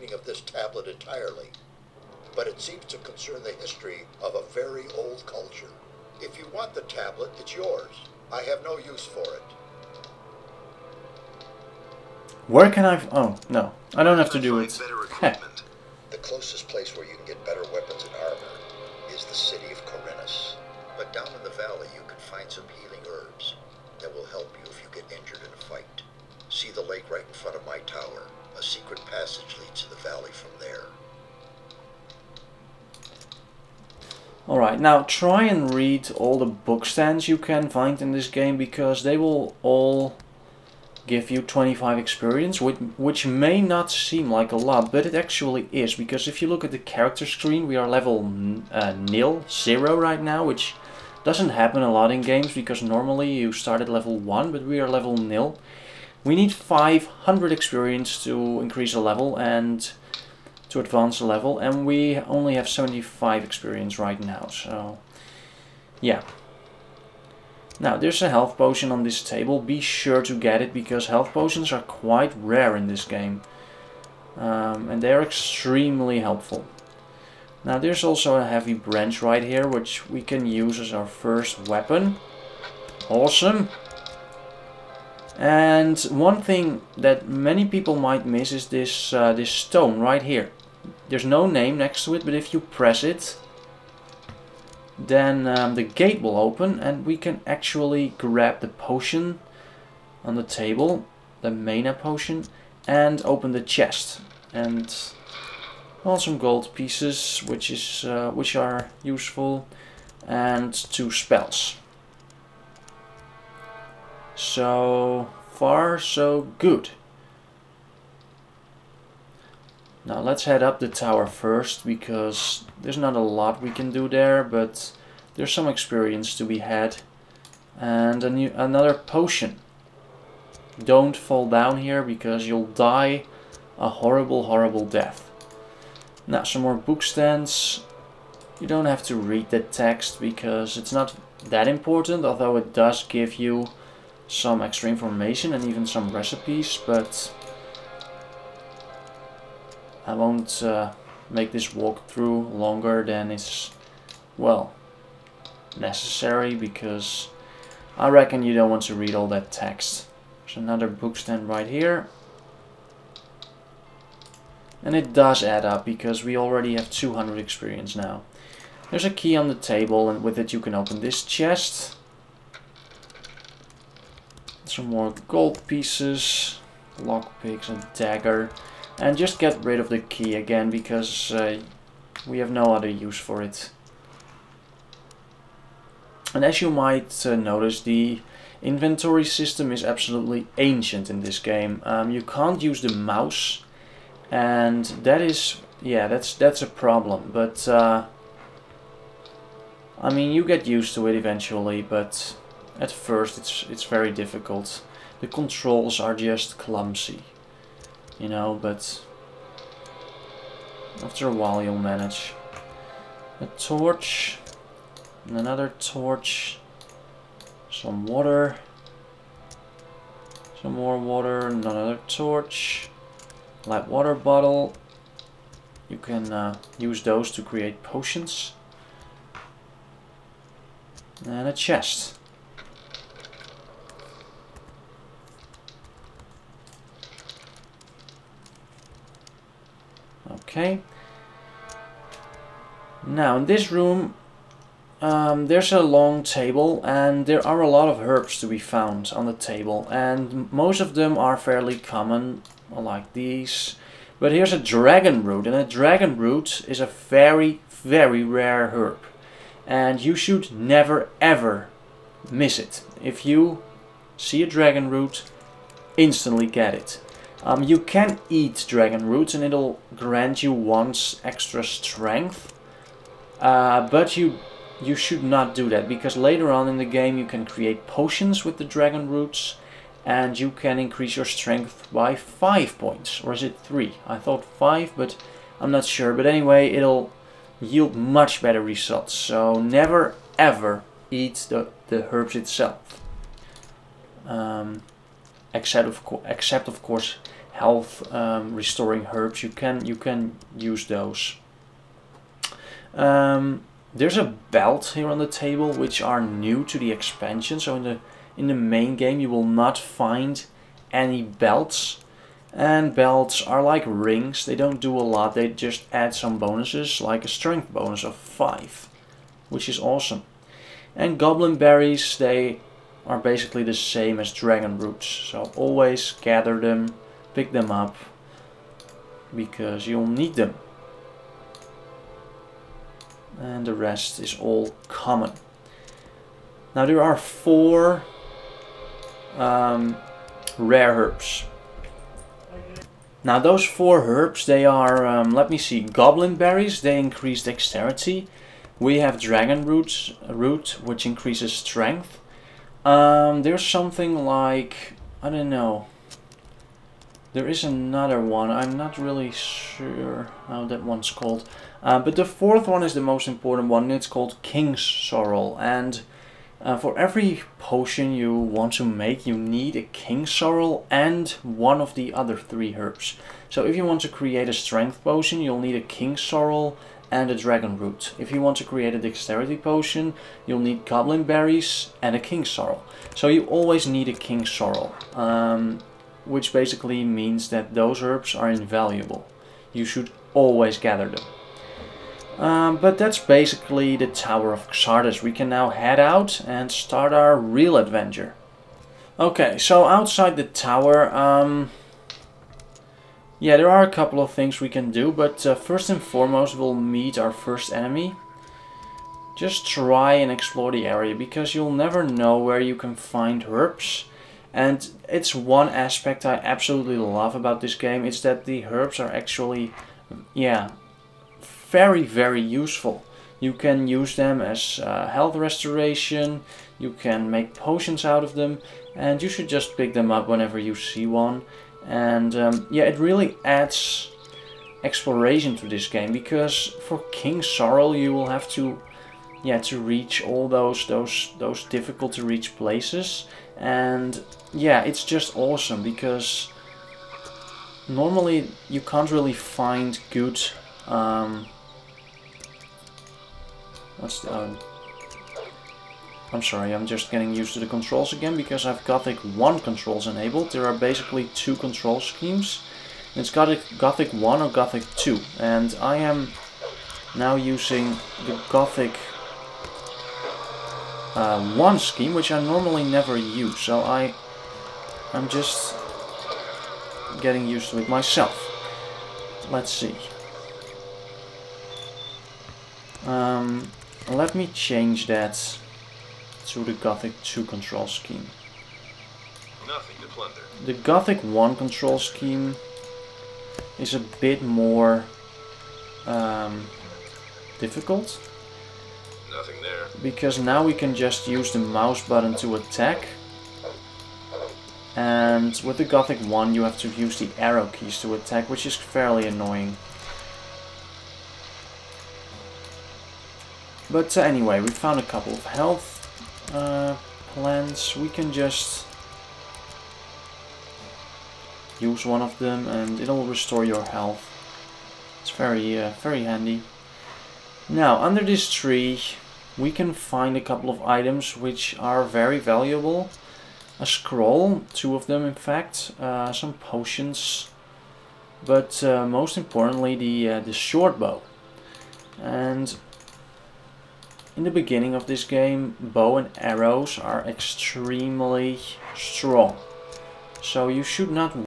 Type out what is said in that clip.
meaning of this tablet entirely, but it seems to concern the history of a very old culture. If you want the tablet, it's yours. I have no use for it. Where can I... Oh, no. I don't have to do it. The closest place where you can get better weapons and armor is the city of Corinus. But down in the valley you can find some healing herbs that will help you if you get injured in a fight. See the lake right in front of my tower. A secret passage leads to the valley from there. Alright, now try and read all the book stands you can find in this game, because they will all give you 25 experience, which may not seem like a lot, but it actually is, because if you look at the character screen, we are level 0 right now, which doesn't happen a lot in games, because normally you start at level 1, but we are level 0. We need 500 experience to increase a level and to advance a level, and we only have 75 experience right now, so yeah. Now there's a health potion on this table. Be sure to get it, because health potions are quite rare in this game, and they're extremely helpful. Now there's also a heavy branch right here, which we can use as our first weapon. Awesome. And one thing that many people might miss is this this stone right here. There's no name next to it, but if you press it, then the gate will open and we can actually grab the potion on the table, the mana potion, and open the chest. And well, some gold pieces, which are useful, and 2 spells. So far, so good. Now let's head up the tower first, because there's not a lot we can do there, but there's some experience to be had. And another potion. Don't fall down here, because you'll die a horrible, horrible death. Now some more book stands. You don't have to read the text, because it's not that important, although it does give you some extra information and even some recipes, but I won't make this walkthrough longer than is, well, necessary, because I reckon you don't want to read all that text. There's another book stand right here. And it does add up, because we already have 200 experience now. There's a key on the table, and with it you can open this chest. Some more gold pieces, lockpicks, a dagger, and just get rid of the key again, because we have no other use for it. And as you might notice, the inventory system is absolutely ancient in this game. You can't use the mouse, and that is, yeah, that's a problem. But I mean, you get used to it eventually, but at first it's very difficult. The controls are just clumsy, you know, but after a while you'll manage. A torch, and another torch, some water, some more water, and another torch, light water bottle. You can use those to create potions. And a chest. Okay. Now in this room there's a long table, and there are a lot of herbs to be found on the table, and most of them are fairly common, like these. But here's a dragon root, and a dragon root is a very, very rare herb, and you should never ever miss it. If you see a dragon root, instantly get it. You can eat dragon roots and it'll grant you 1 extra strength, but you should not do that, because later on in the game you can create potions with the dragon roots, and you can increase your strength by 5 points, or is it 3? I thought 5, but I'm not sure. But anyway, it'll yield much better results, so never ever eat the herbs itself. Except of course health restoring herbs, you can use those. There's a belt here on the table which are new to the expansion. So in the main game you will not find any belts. And belts are like rings. They don't do a lot. They just add some bonuses, like a strength bonus of 5, which is awesome. And goblin berries, they are basically the same as dragon roots. So always gather them, pick them up, because you'll need them. And the rest is all common. Now there are 4 rare herbs. Now those 4 herbs, they are, let me see, goblin berries, they increase dexterity. We have dragon root, which increases strength. There's something like, I don't know. There is another one, I'm not really sure how that one's called. But the 4th one is the most important one, it's called King's Sorrel. And for every potion you want to make, you need a King's Sorrel and one of the other 3 herbs. So if you want to create a strength potion, you'll need a King's Sorrel and a dragon root. If you want to create a dexterity potion, you'll need goblin berries and a King's Sorrel. So you always need a King's Sorrel, which basically means that those herbs are invaluable. You should always gather them. But that's basically the Tower of Xardas. We can now head out and start our real adventure. Okay, so outside the tower, yeah, there are a couple of things we can do, but first and foremost we'll meet our first enemy. Just try and explore the area, because you'll never know where you can find herbs. And it's one aspect I absolutely love about this game, it's that the herbs are actually, yeah, very useful. You can use them as health restoration, you can make potions out of them, and you should just pick them up whenever you see one. And yeah, it really adds exploration to this game, because for King's Sorrel you will have to, yeah, to reach all those difficult to reach places. And yeah, it's just awesome, because normally you can't really find good I'm sorry, I'm just getting used to the controls again, because I've Gothic 1 controls enabled. There are basically 2 control schemes. It's Gothic 1 or Gothic 2, and I am now using the Gothic 1 scheme, which I normally never use, so I'm just getting used to it myself. Let's see. Let me change that to the Gothic 2 control scheme. Nothing to plunder. The Gothic 1 control scheme is a bit more difficult. Nothing there. Because now we can just use the mouse button to attack. And with the Gothic 1 you have to use the arrow keys to attack, which is fairly annoying. But anyway, we found a couple of health plants. We can just use one of them and it'll restore your health. It's very handy. Now, under this tree we can find a couple of items which are very valuable. A scroll, 2 of them in fact, some potions, but most importantly the short bow. And in the beginning of this game, bow and arrows are extremely strong, so you should not